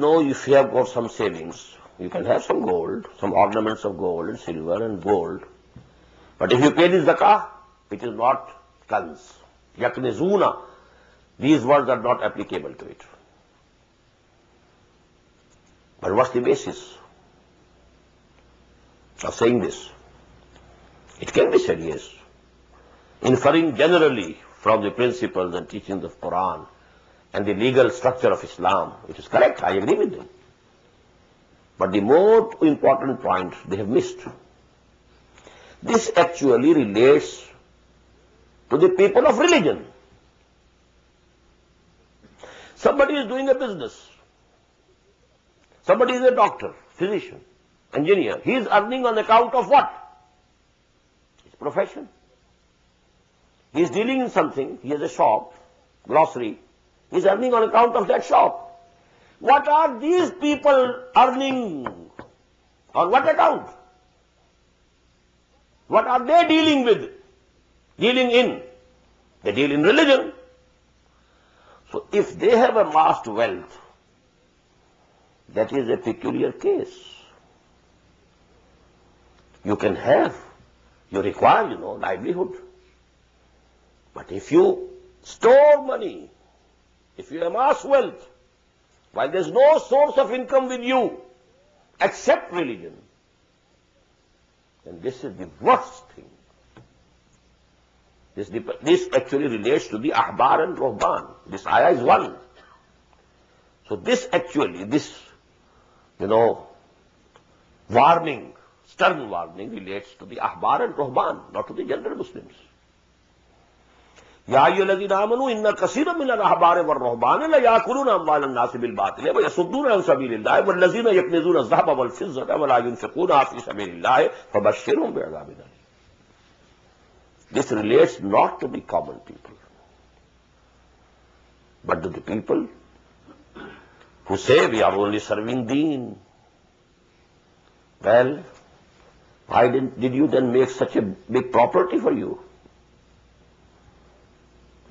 have got some savings, you can have some gold, some ornaments of gold and silver and gold. But if you pay the zakah, it is not kanz. Yaknizuna, these words are not applicable to it. But what's the basis of saying this? It can be said, yes. Inferring generally from the principles and teachings of Quran and the legal structure of Islam, it is correct, I agree with them. But the more important point they have missed. This actually relates to the people of religion. Somebody is doing a business. Somebody is a doctor, physician, engineer. He is earning on account of what? His profession. He is dealing in something. He has a shop, grocery. He is earning on account of that shop. What are these people earning? On what account? What are they dealing with? Dealing in? They deal in religion. So if they have amassed wealth, that is a peculiar case. You can have, you require, livelihood. But if you store money, if you amass wealth, while there is no source of income with you except religion, then this is the worst thing. This actually relates to the Ahbar and Ruhban. This ayah is one. So this warning, stern warning relates to the Ahbar and Ruhban, not to the general Muslims. يا أيها الذين آمنوا إن كثيرا من الأحبار والرهبان ليأكلون أموال الناس بالباطل ويصدون عن سبيل الله والذين يكنزون الذهب والفضة ولا ينفقونها في سبيل الله فبشرهم بعذاب أليم. This relates not to the common people, but to the people who say we are only serving Deen. Well, why did you then make such a big property for you?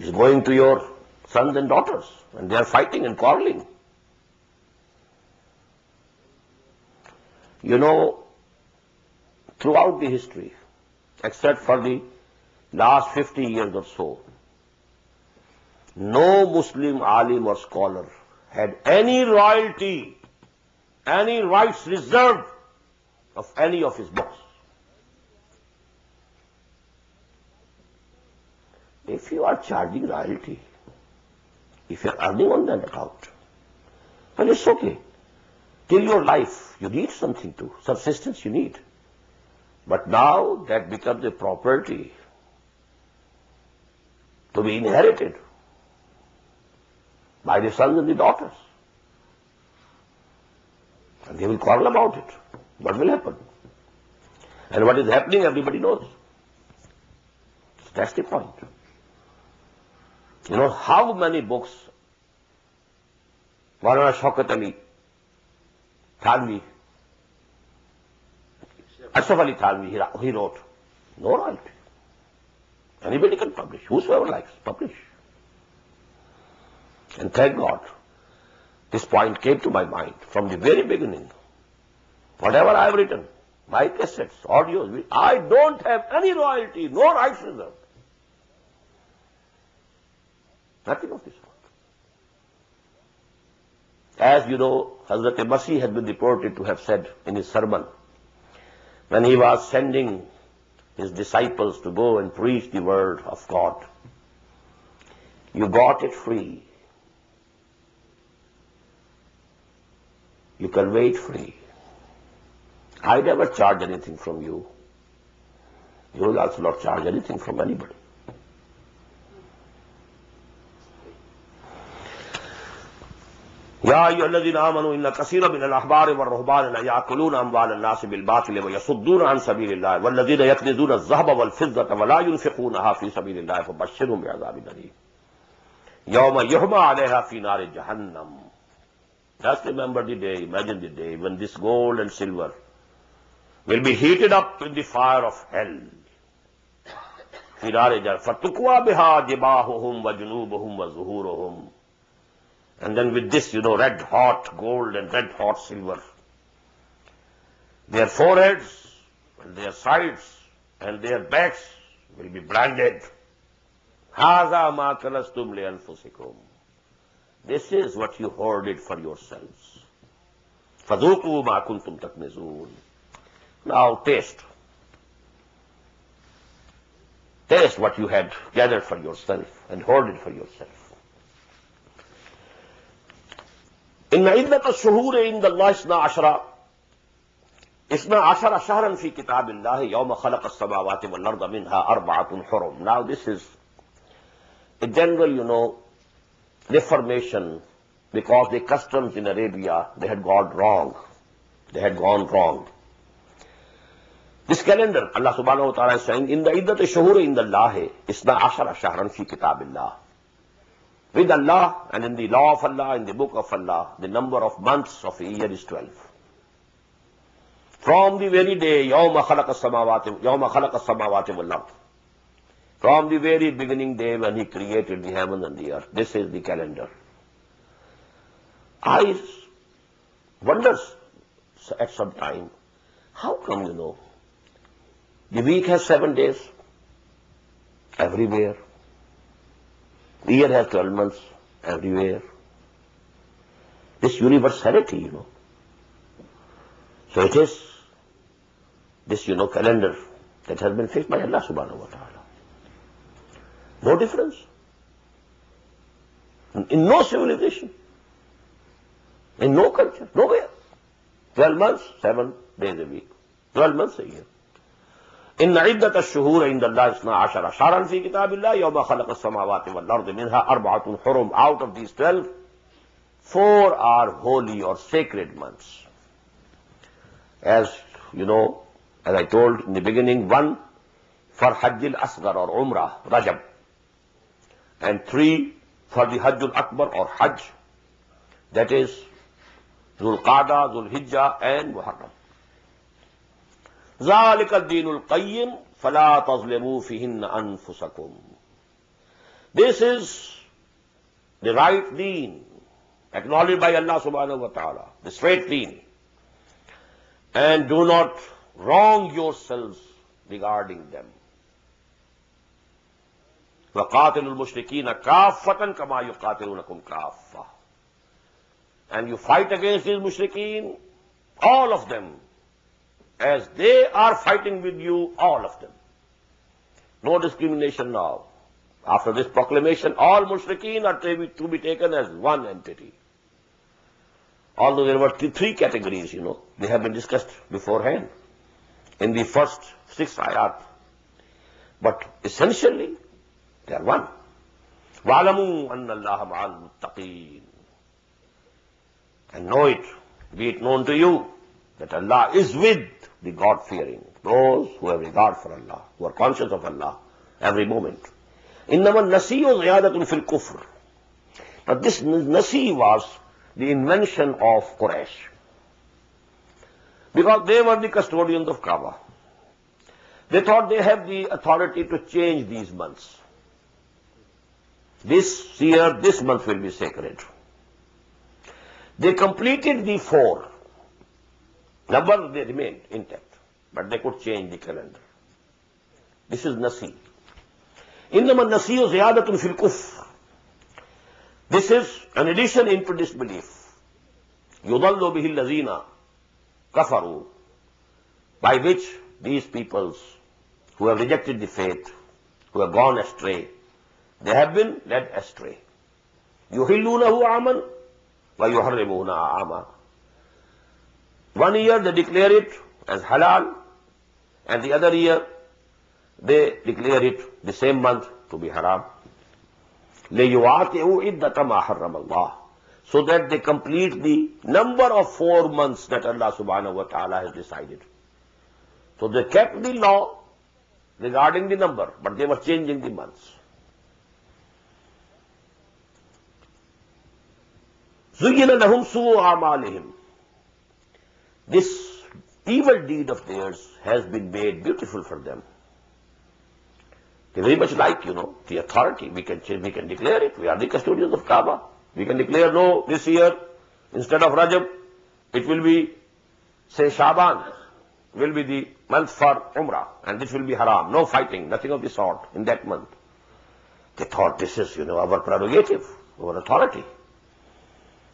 It's going to your sons and daughters, and they are fighting and quarreling. Throughout the history, except for the last 50 years or so, no Muslim alim or scholar had any royalty, any rights reserved of any of his books. If you are charging royalty, if you are earning on that account, well, it's okay. Till your life, you need something to, subsistence you need. But now that becomes a property to be inherited by the sons and the daughters. And they will quarrel about it. What will happen? And what is happening, everybody knows. So that's the point. How many books Maulana Shaukat Ali Thanvi, Ashraf Ali Thanvi, he wrote? No royalty. Anybody can publish. Whosoever likes, publish. And thank God, this point came to my mind from the very beginning. Whatever I have written, my cassettes, audios, I don't have any royalty, no rights reserved. Nothing of this sort. As you know, Hazrat Masih had been reported to have said in his sermon, when he was sending his disciples to go and preach the word of God, you got it free. You convey it free. I never charge anything from you. You will also not charge anything from anybody. يا أيها الذين آمنوا إن كثيرا من الأحبار والرهبان ليأكلون أموال الناس بالباطل ويصدون عن سبيل الله والذين يكنزون الذهب والفضة ولا ينفقونها في سبيل الله فبشرهم بعذاب أليم يوم يحمى عليها في نار جهنم. Just remember the day, imagine the day when this gold and silver will be heated up in the fire of hell. في نار جهنم فتكوى بها جباههم وجنوبهم وظهورهم. And then with this, red hot gold and red hot silver, their foreheads and their sides and their backs will be branded. هَذَا مَا كَنَزْتُمْ لِأَنفُسِكُمْ. This is what you hoarded for yourselves. فَذُوقُوا مَا كُنْتُمْ تَكْنِزُونَ. Now taste. taste what you had gathered for yourself and hoarded for yourself. إن عدة الشهور عند الله 12 شهرا في كتاب الله يوم خلق السماوات والأرض منها 4 حرم. Now this is a general, reformation, because the customs in Arabia, they had gone wrong. They had gone wrong. This calendar, Allah subhanahu wa ta'ala is saying, in the iddat shuhur in the Allah, isna ashara shahran fi kitabillah. With Allah and in the law of Allah, in the book of Allah, the number of months of a year is 12. From the very day, yawma khalaqa samawati wal ard. From the very beginning day when He created the heaven and the earth, this is the calendar. I wonder at some time, how come, the week has 7 days everywhere. The year has 12 months everywhere. This universality, So it is this, calendar that has been fixed by Allah subhanahu wa ta'ala. No difference. In no civilization. In no culture. Nowhere. 12 months, 7 days a week. 12 months a year. إن عدة الشهور عند الله 12 شهرا في كتاب الله يوم خلق السماوات والأرض منها 4 حرم. Out of these 12, 4 are holy or sacred months. As as I told in the beginning, 1 for Hajj al-Asghar or Umrah, Rajab, and 3 for the Hajj al-Akbar or Hajj, that is Dhul Qa'dah, Dhul Hijjah and Muharram. ذَلِكَ الدِّينُ الْقَيِّمُ فَلَا تَظْلِمُوا فِيهِنَّ أَنفُسَكُمْ. This is the right deen, acknowledged by Allah subhanahu wa ta'ala, the straight deen. And do not wrong yourselves regarding them. وَقَاتِلُوا الْمُشْرِكِينَ كَافَّةً كَمَا يُقَاتِلُونَكُمْ كَافَّةً. And you fight against these mushrikeen, all of them, as they are fighting with you, all of them. No discrimination now. After this proclamation, all mushrikeen are to be taken as one entity. Although there were 3 categories, they have been discussed beforehand in the first 6 ayat. But essentially, they are one. وَعْلَمُوا أَنَّ اللَّهَ مَعَ الْمُتَّقِينَ. And know it, be it known to you, that Allah is with the God-fearing, those who have regard for Allah, who are conscious of Allah every moment. إِنَّمَا النَّسِيُّ زِيَادَةٌ فِي الْكُفْرِ. Now this nasi was the invention of Quraysh, because they were the custodians of Kaaba. They thought they have the authority to change these months. This year, this month will be sacred. They completed the 4. Number they remained intact, but they could change the calendar. This is nasi. إِنَّمَا النَّسِيُّ زِيَادَةٌ فِي الْكُفْرِ. This is an addition into disbelief. يُضَلُّ بِهِ الَّذِينَ كَفَرُوا, by which these peoples who have rejected the faith, who have gone astray, they have been led astray. يُحِلُّونَهُ عَامًا وَيُحَرِّمُونَ عَامًا. One year they declare it as halal, and the other year they declare it, the same month, to be haram. لِيُوَاطِعُوا عِدَّةَ مَا حَرَّمَ اللَّهُ. So that they complete the number of 4 months that Allah subhanahu wa ta'ala has decided. So they kept the law regarding the number, but they were changing the months. زُيِّنَ لَهُمْ سُوءُ أَعْمَالِهِمْ. This evil deed of theirs has been made beautiful for them. They very much like, the authority. We can declare it. We are the custodians of Kaaba. We can declare, no, this year, instead of Rajab, it will be, say, Shaban, will be the month for Umrah, and this will be haram. No fighting, nothing of the sort in that month. They thought this is, our prerogative, our authority.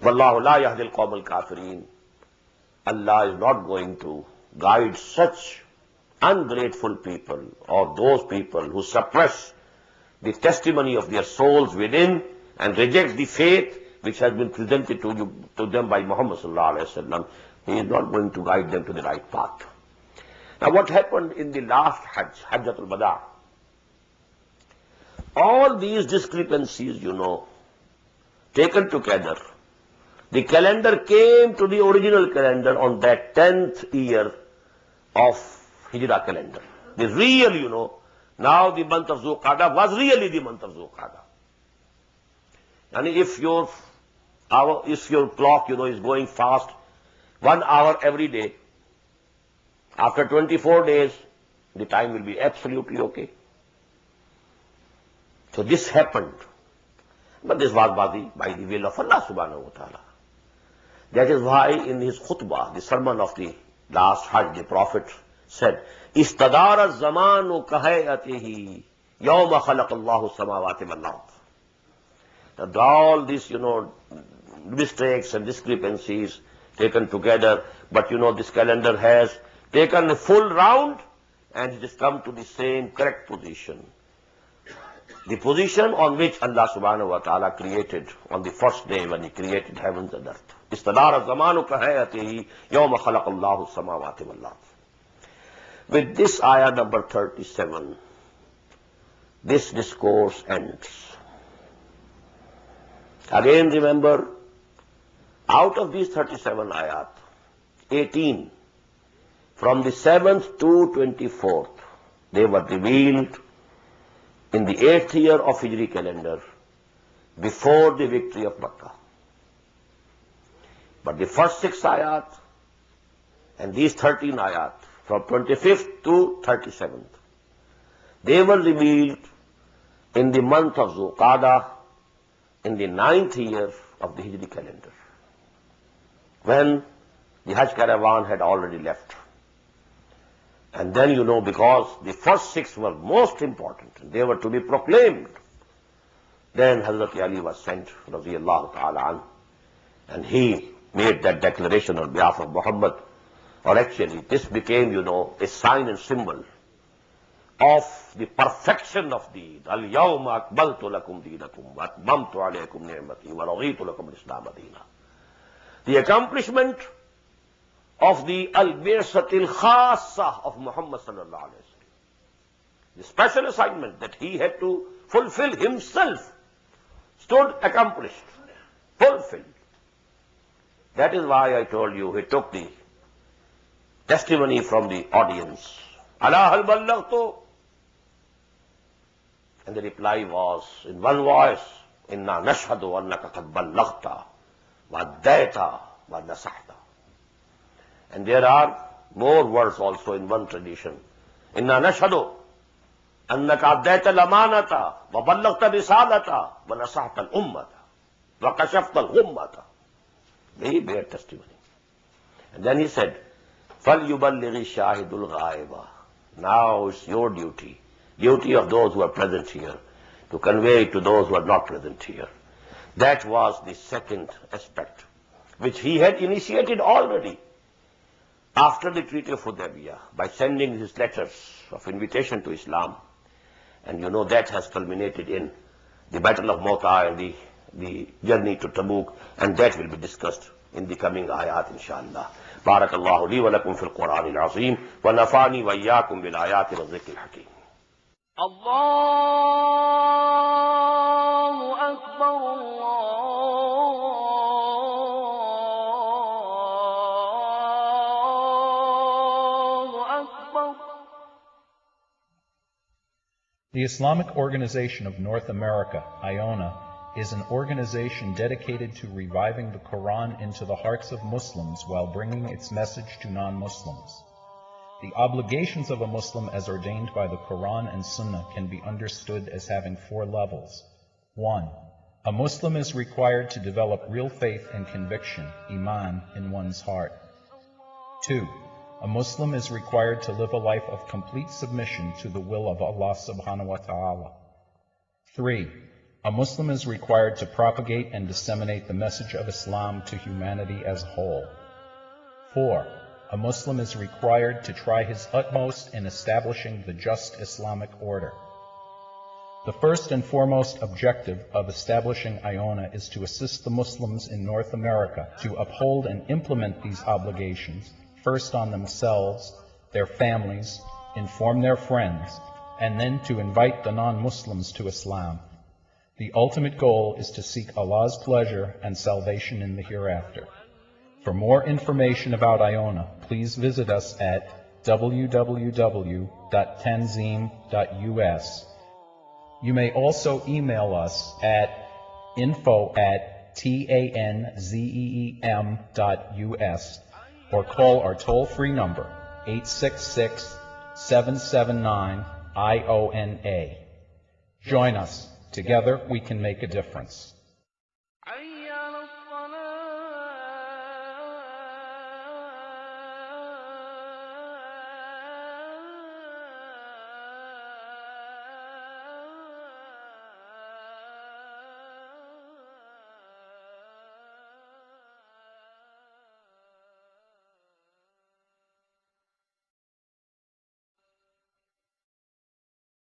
وَاللَّهُ لَا يَهْدِي الْقَوْمَ الْكَافِرِينَ. Allah is not going to guide such ungrateful people or those people who suppress the testimony of their souls within and reject the faith which has been presented to them by Muhammad sallallahu alaihi wasallam, he is not going to guide them to the right path. Now what happened in the last Hajj, Hajjatul Wada? All these discrepancies, taken together, the calendar came to the original calendar on that 10th year of Hijrah calendar. The real, now the month of Zulqa'dah was really the month of Zulqa'dah. And if your clock, is going fast, 1 hour every day, after 24 days, the time will be absolutely okay. So this happened. But this was by the will of Allah subhanahu wa ta'ala. That is why in his khutbah, the sermon of the last Hajj, the Prophet said, Istadara zamanu kahayatihi yawma khalaqallahu samawati wal ard. That all these, mistakes and discrepancies taken together, but this calendar has taken a full round and it has come to the same correct position. The position on which Allah subhanahu wa ta'ala created on the first day when He created heavens and earth. Istadara zamanu kahayatihi yawma khalaqallahu samawati wal ard. With this ayah number 37, this discourse ends. Again remember, out of these 37 ayat, 18, from the 7th to 24th, they were revealed in the 8th year of Hijri calendar, before the victory of Makkah. But the first 6 ayat and these 13 ayat, from 25th to 37th, they were revealed in the month of Zulqa'dah, in the 9th year of the Hijri calendar, when the Hajj caravan had already left. And then, because the first 6 were most important, they were to be proclaimed, then Hazrat Ali was sent, radiyallahu ta'ala anhu, and he made that declaration on behalf of Muhammad. Or actually, this became, a sign and symbol of the perfection of Deen. Al-yawma akmaltu lakum deenakum wa atmamtu alaykum ni'mati wa raditu lakum al-islam deena. The accomplishment of the al-birsatil khassa of Muhammad sallallahu alayhi wa sallam. The special assignment that he had to fulfill himself stood accomplished, fulfilled. That is why I told you he took the testimony from the audience. Ala hal ballaghtu? And the reply was in one voice, Inna nashhadu annaka qad ballaghta wa addaita wa nasahta. And there are more words also in one tradition. Inna nashhadu annaka addaita al-amanata wa ballaghta risalata wa nasahta al-ummata wa kashafta al-ghummata. They bear testimony. And then he said, فَلْيُبَلِّغِ الشَّاهِدُ الْغَائِبَ. Now it's your duty of those who are present here, to convey it to those who are not present here. That was the second aspect, which he had initiated already after the Treaty of Hudaybiyah, by sending his letters of invitation to Islam. And that has culminated in the Battle of Mawta and the journey to Tabuk, and that will be discussed in the coming ayat, inshallah. Barakallahu li wa lakum fil Qur'an al-azim wa nafani wa iyyakum bil ayati wa dhikr al-hakim. Allahu Akbar, Allahu Akbar. The Islamic Organization of North America, IONA, is an organization dedicated to reviving the Quran into the hearts of Muslims while bringing its message to non-Muslims. The obligations of a Muslim as ordained by the Quran and Sunnah can be understood as having 4 levels. 1. A Muslim is required to develop real faith and conviction, iman, in one's heart. 2. A Muslim is required to live a life of complete submission to the will of Allah subhanahu wa ta'ala. 3. A Muslim is required to propagate and disseminate the message of Islam to humanity as a whole. 4. a Muslim is required to try his utmost in establishing the just Islamic order. The first and foremost objective of establishing Iona is to assist the Muslims in North America to uphold and implement these obligations, first on themselves, their families, inform their friends, and then to invite the non-Muslims to Islam. The ultimate goal is to seek Allah's pleasure and salvation in the hereafter. For more information about Iona, please visit us at www.tanzim.us. You may also email us at info@tanzeem.us or call our toll-free number 866-779-IONA. Join us. Together we can make a difference.